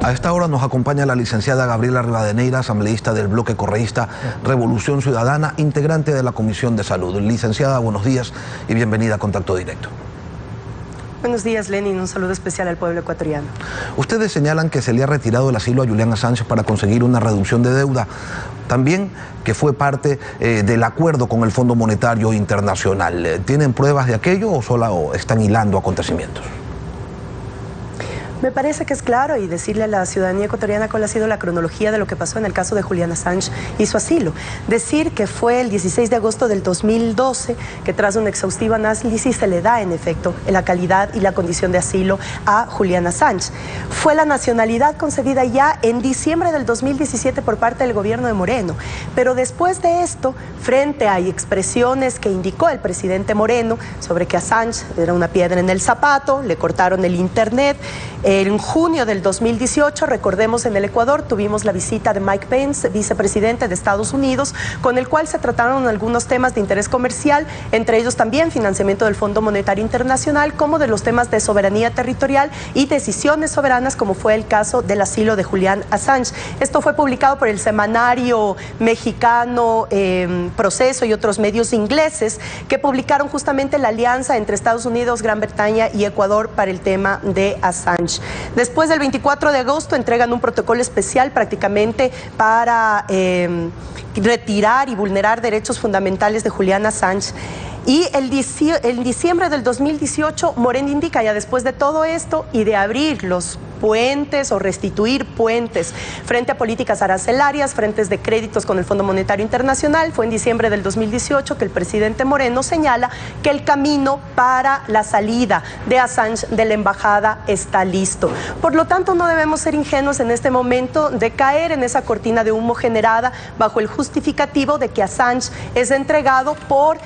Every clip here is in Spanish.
A esta hora nos acompaña la licenciada Gabriela Rivadeneira, asambleísta del bloque correísta Revolución Ciudadana, integrante de la Comisión de Salud. Licenciada, buenos días y bienvenida a Contacto Directo. Buenos días, Lenin. Un saludo especial al pueblo ecuatoriano. Ustedes señalan que se le ha retirado el asilo a Julian Assange para conseguir una reducción de deuda. También que fue parte del acuerdo con el Fondo Monetario Internacional. ¿Tienen pruebas de aquello o solo están hilando acontecimientos? Me parece que es claro, y decirle a la ciudadanía ecuatoriana cuál ha sido la cronología de lo que pasó en el caso de Julian Assange y su asilo. Decir que fue el 16 de agosto del 2012 que tras un exhaustivo análisis se le da en efecto la calidad y la condición de asilo a Julian Assange. Fue la nacionalidad concedida ya en diciembre del 2017 por parte del gobierno de Moreno. Pero después de esto, frente a expresiones que indicó el presidente Moreno sobre que Assange era una piedra en el zapato, le cortaron el internet. En junio del 2018, recordemos, en el Ecuador tuvimos la visita de Mike Pence, vicepresidente de Estados Unidos, con el cual se trataron algunos temas de interés comercial, entre ellos también financiamiento del Fondo Monetario Internacional, como de los temas de soberanía territorial y decisiones soberanas, como fue el caso del asilo de Julian Assange. Esto fue publicado por el semanario mexicano Proceso y otros medios ingleses que publicaron justamente la alianza entre Estados Unidos, Gran Bretaña y Ecuador para el tema de Assange. Después del 24 de agosto entregan un protocolo especial prácticamente para retirar y vulnerar derechos fundamentales de Julian Assange. Y en diciembre del 2018, Moreno indica, ya después de todo esto y de abrir los puentes o restituir puentes frente a políticas arancelarias, frentes de créditos con el Fondo Monetario Internacional, fue en diciembre del 2018 que el presidente Moreno señala que el camino para la salida de Assange de la embajada está listo. Por lo tanto, no debemos ser ingenuos en este momento de caer en esa cortina de humo generada bajo el justificativo de que Assange es entregado por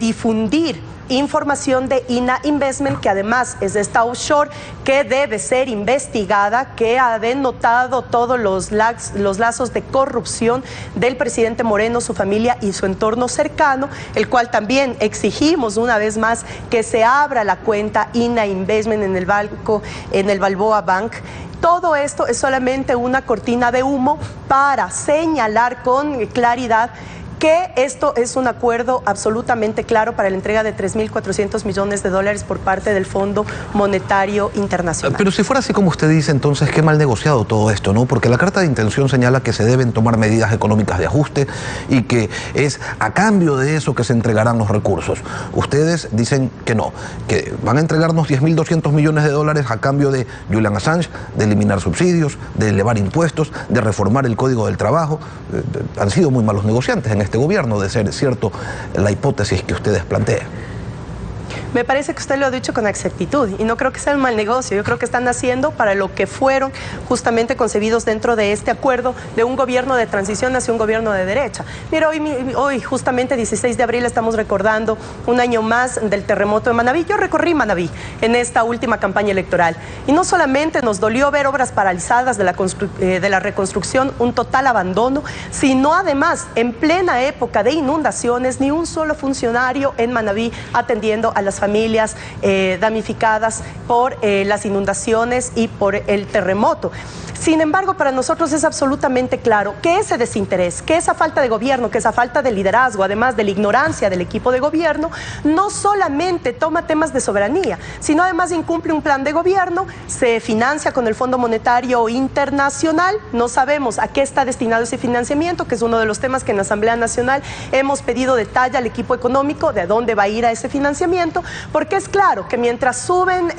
difundir información de INA Investment, que además es de esta offshore, que debe ser investigada, que ha denotado todos los lazos de corrupción del presidente Moreno, su familia y su entorno cercano, el cual también exigimos una vez más que se abra la cuenta INA Investment en el banco, en el Balboa Bank. Todo esto es solamente una cortina de humo para señalar con claridad que esto es un acuerdo absolutamente claro para la entrega de 3.400 millones de dólares por parte del Fondo Monetario Internacional. Pero si fuera así como usted dice, entonces qué mal negociado todo esto, ¿no? Porque la carta de intención señala que se deben tomar medidas económicas de ajuste y que es a cambio de eso que se entregarán los recursos. Ustedes dicen que no, que van a entregarnos 10.200 millones de dólares a cambio de Julian Assange, de eliminar subsidios, de elevar impuestos, de reformar el Código del Trabajo. Han sido muy malos negociantes en este gobierno, de ser cierto la hipótesis que ustedes plantean. Me parece que usted lo ha dicho con exactitud y no creo que sea un mal negocio. Yo creo que están haciendo para lo que fueron justamente concebidos dentro de este acuerdo de un gobierno de transición hacia un gobierno de derecha. Mira, hoy justamente 16 de abril estamos recordando un año más del terremoto de Manabí. Yo recorrí Manabí en esta última campaña electoral y no solamente nos dolió ver obras paralizadas de la reconstrucción, un total abandono, sino además en plena época de inundaciones, ni un solo funcionario en Manabí atendiendo a las familias damnificadas por las inundaciones y por el terremoto. Sin embargo, para nosotros es absolutamente claro que ese desinterés, que esa falta de gobierno, que esa falta de liderazgo, además de la ignorancia del equipo de gobierno, no solamente toma temas de soberanía, sino además incumple un plan de gobierno, se financia con el Fondo Monetario Internacional, no sabemos a qué está destinado ese financiamiento, que es uno de los temas que en la Asamblea Nacional hemos pedido detalle al equipo económico de a dónde va a ir a ese financiamiento, porque es claro que mientras suben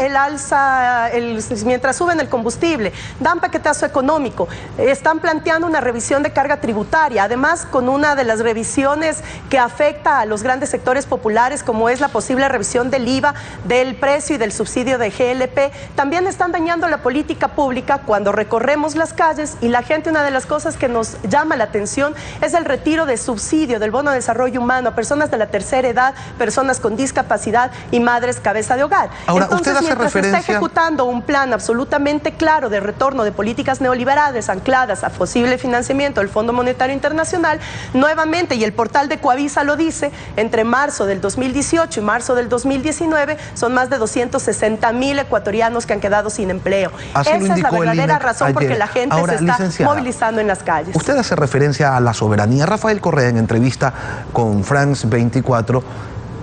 mientras suben el combustible, dan paquetes económico, están planteando una revisión de carga tributaria, además con una de las revisiones que afecta a los grandes sectores populares, como es la posible revisión del IVA, del precio y del subsidio de GLP, también están dañando la política pública cuando recorremos las calles y la gente, una de las cosas que nos llama la atención es el retiro de subsidio del bono de desarrollo humano a personas de la tercera edad, personas con discapacidad y madres cabeza de hogar. Ahora, Entonces, usted hace mientras referencia... está ejecutando un plan absolutamente claro de retorno de políticas neoliberales ancladas a posible financiamiento del Fondo Monetario Internacional, nuevamente, y el portal de Coavisa lo dice, entre marzo del 2018 y marzo del 2019 son más de 260.000 ecuatorianos que han quedado sin empleo. Esa es la verdadera razón por que la gente se está movilizando en las calles. Usted hace referencia a la soberanía. Rafael Correa, en entrevista con France 24,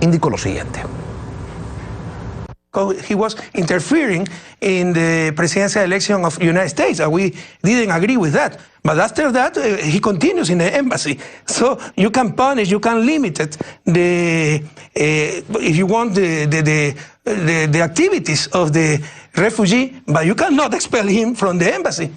indicó lo siguiente. He was interfering in the presidential election of the United States, and we didn't agree with that. But after that, he continues in the embassy. So you can punish, you can limit it, if you want, the activities of the refugee, but you cannot expel him from the embassy.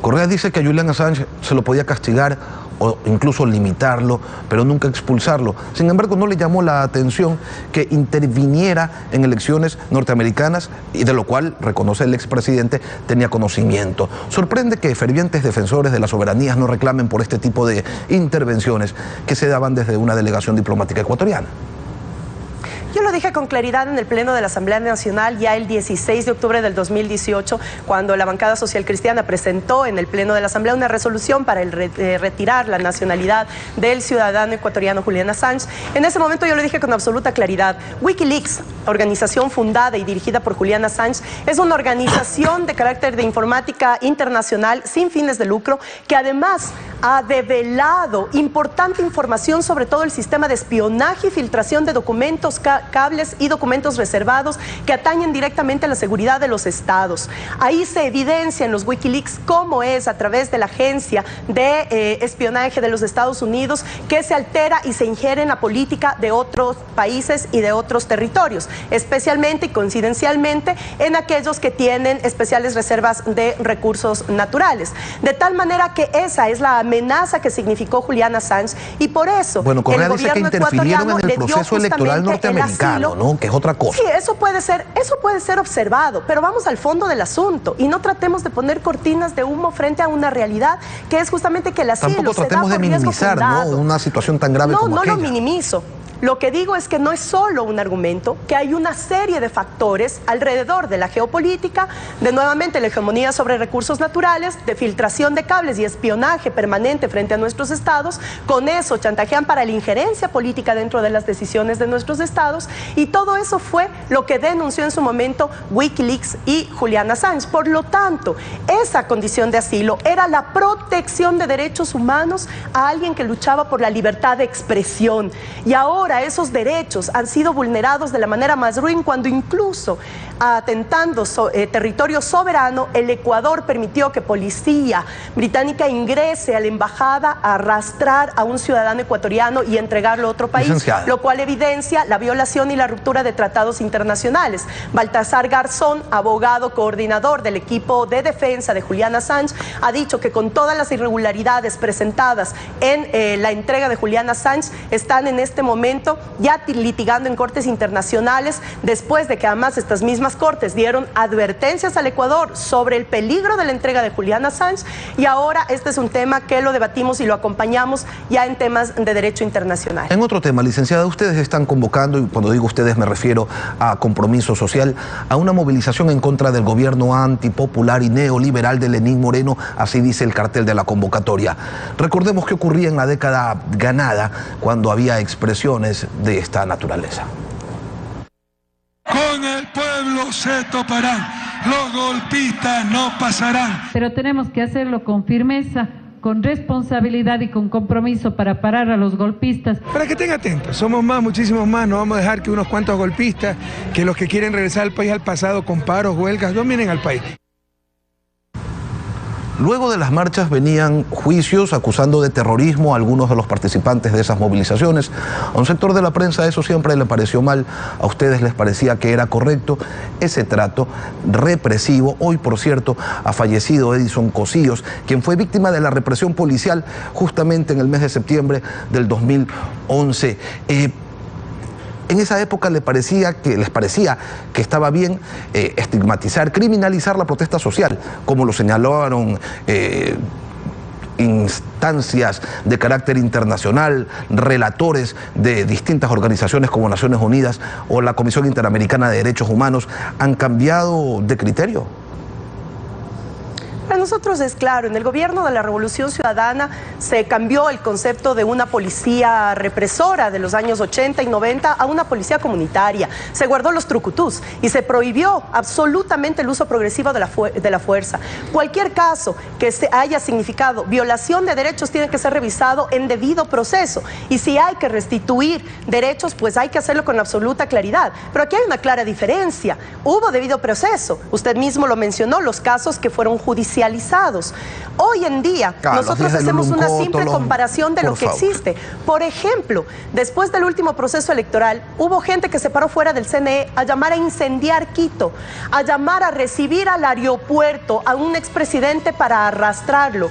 Correa dice que a Julian Assange se lo podía castigar o incluso limitarlo, pero nunca expulsarlo. Sin embargo, no le llamó la atención que interviniera en elecciones norteamericanas, y de lo cual, reconoce el expresidente, tenía conocimiento. Sorprende que fervientes defensores de las soberanías no reclamen por este tipo de intervenciones que se daban desde una delegación diplomática ecuatoriana. Yo lo dije con claridad en el Pleno de la Asamblea Nacional ya el 16 de octubre del 2018, cuando la bancada social cristiana presentó en el Pleno de la Asamblea una resolución para retirar la nacionalidad del ciudadano ecuatoriano Julian Assange. En ese momento yo lo dije con absoluta claridad. Wikileaks, organización fundada y dirigida por Julian Assange, es una organización de carácter de informática internacional sin fines de lucro que además ha develado importante información sobre todo el sistema de espionaje y filtración de documentos, cables y documentos reservados que atañen directamente a la seguridad de los estados. Ahí se evidencia en los Wikileaks cómo es a través de la agencia de espionaje de los Estados Unidos que se altera y se ingiere en la política de otros países y de otros territorios, especialmente y coincidencialmente en aquellos que tienen especiales reservas de recursos naturales. De tal manera que esa es la amenaza que significó Julian Assange, y por eso bueno, Correa el dice que gobierno interfirieron en el proceso electoral norteamericano, ¿no? Que es otra cosa. Sí, eso puede ser observado, pero vamos al fondo del asunto y no tratemos de poner cortinas de humo frente a una realidad que es justamente que el asilo tampoco tratemos de minimizar, ¿no?, una situación tan grave como aquella. No lo minimizo. Lo que digo es que no es solo un argumento, que hay una serie de factores alrededor de la geopolítica, de nuevamente la hegemonía sobre recursos naturales, de filtración de cables y espionaje permanente frente a nuestros estados. Con eso chantajean para la injerencia política dentro de las decisiones de nuestros estados, y todo eso fue lo que denunció en su momento Wikileaks y Julian Assange. Por lo tanto, esa condición de asilo era la protección de derechos humanos a alguien que luchaba por la libertad de expresión, y ahora esos derechos han sido vulnerados de la manera más ruin, cuando incluso atentando territorio soberano, el Ecuador permitió que policía británica ingrese a la embajada a arrastrar a un ciudadano ecuatoriano y entregarlo a otro país, Licenciada, lo cual evidencia la violación y la ruptura de tratados internacionales. Baltasar Garzón, abogado coordinador del equipo de defensa de Julian Assange, ha dicho que con todas las irregularidades presentadas en la entrega de Julian Assange, están en este momento ya litigando en cortes internacionales, después de que además estas mismas cortes dieron advertencias al Ecuador sobre el peligro de la entrega de Julian Assange, y ahora este es un tema que lo debatimos y lo acompañamos ya en temas de derecho internacional. En otro tema, licenciada, ustedes están convocando, y cuando digo ustedes me refiero a Compromiso Social, a una movilización en contra del gobierno antipopular y neoliberal de Lenín Moreno, así dice el cartel de la convocatoria. Recordemos qué ocurría en la década ganada, cuando había expresiones de esta naturaleza. Con el pueblo se toparán, los golpistas no pasarán. Pero tenemos que hacerlo con firmeza, con responsabilidad y con compromiso para parar a los golpistas. Para que estén atentos, somos más, muchísimos más, no vamos a dejar que unos cuantos golpistas, que los que quieren regresar al país al pasado con paros, huelgas, dominen al país. Luego de las marchas venían juicios acusando de terrorismo a algunos de los participantes de esas movilizaciones. A un sector de la prensa eso siempre le pareció mal, a ustedes les parecía que era correcto ese trato represivo. Hoy, por cierto, ha fallecido Edison Cosíos, quien fue víctima de la represión policial justamente en el mes de septiembre del 2011. En esa época les parecía que estaba bien estigmatizar, criminalizar la protesta social, como lo señalaron instancias de carácter internacional, relatores de distintas organizaciones como Naciones Unidas o la Comisión Interamericana de Derechos Humanos han cambiado de criterio? Para nosotros es claro, en el gobierno de la Revolución Ciudadana se cambió el concepto de una policía represora de los años 80 y 90 a una policía comunitaria. Se guardó los trucutús y se prohibió absolutamente el uso progresivo de la fuerza. Cualquier caso que haya significado violación de derechos tiene que ser revisado en debido proceso. Y si hay que restituir derechos, pues hay que hacerlo con absoluta claridad. Pero aquí hay una clara diferencia. Hubo debido proceso. Usted mismo lo mencionó, los casos que fueron judicializados. Hoy en día, nosotros hacemos una simple comparación de lo que existe. Por ejemplo, después del último proceso electoral, hubo gente que se paró fuera del CNE a llamar a incendiar Quito, a llamar a recibir al aeropuerto a un expresidente para arrastrarlo.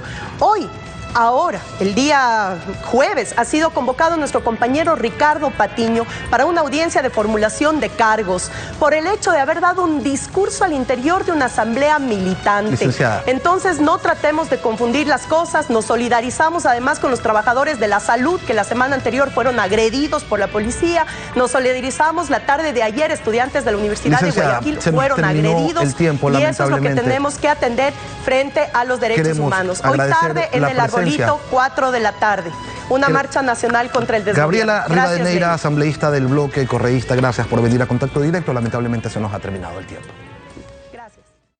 Ahora, el día jueves, ha sido convocado nuestro compañero Ricardo Patiño para una audiencia de formulación de cargos por el hecho de haber dado un discurso al interior de una asamblea militante. Licenciada. Entonces, no tratemos de confundir las cosas. Nos solidarizamos además con los trabajadores de la salud que la semana anterior fueron agredidos por la policía. Nos solidarizamos la tarde de ayer, estudiantes de la Universidad de Guayaquil fueron agredidos. Y eso es lo que tenemos que atender frente a los derechos humanos. Hoy tarde en el Arbolito, 4 de la tarde, una marcha nacional contra el desgobierno. Gabriela Rivadeneira, asambleísta del bloque correísta, gracias por venir a Contacto Directo. Lamentablemente se nos ha terminado el tiempo.